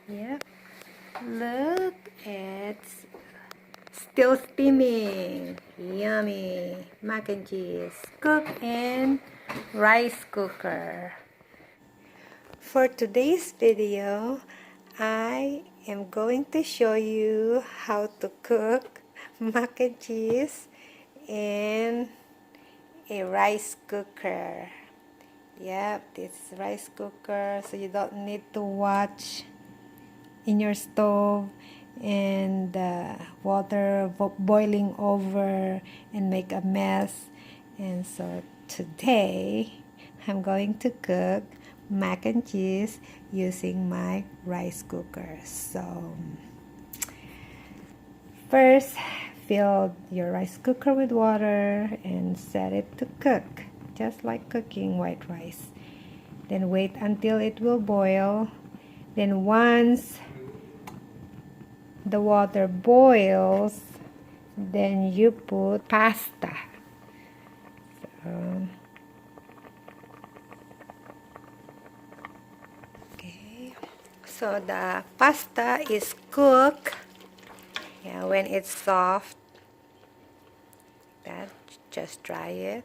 Yep. Look, it's still steaming. Yummy. Mac and cheese. Cooked in rice cooker. For today's video, I am going to show you how to cook mac and cheese in a rice cooker. Yep, this rice cooker, so you don't need to watch in your stove and water boiling over and make a mess. And so today I'm going to cook mac and cheese using my rice cooker. So first, fill your rice cooker with water and set it to cook, just like cooking white rice. Then wait until it will boil. Then once the water boils, then you put pasta. So the pasta is cooked. Yeah, when it's soft, that just try it.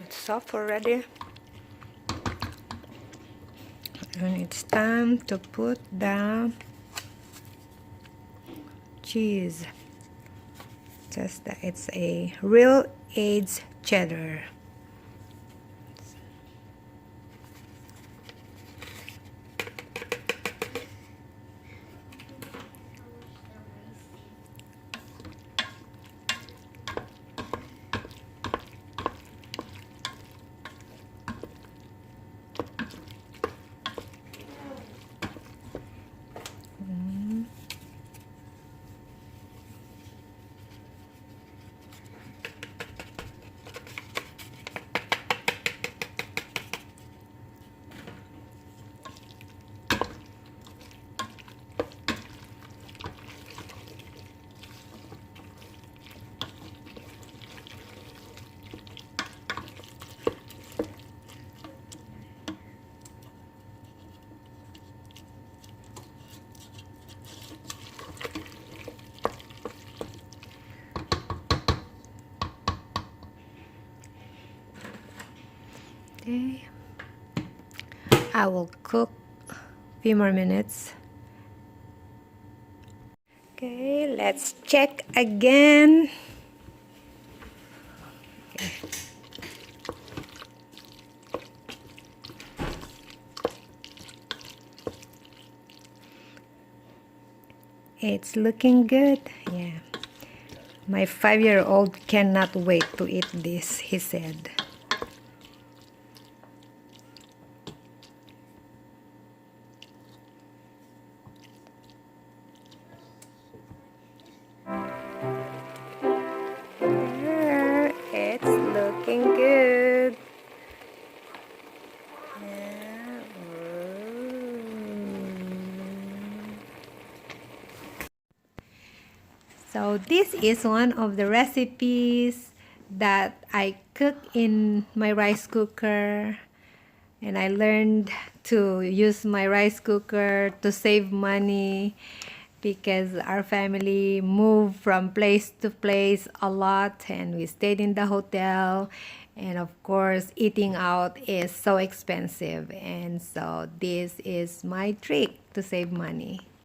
It's soft already. And it's time to put the cheese. Just that it's a real aged cheddar. Okay, I will cook a few more minutes. Okay, let's check again. Okay. It's looking good. Yeah, my 5-year-old cannot wait to eat this, he said. It's looking good. Yeah. So this is one of the recipes that I cook in my rice cooker, and I learned to use my rice cooker to save money because our family moved from place to place a lot and we stayed in the hotel, and of course eating out is so expensive, and so this is my trick to save money.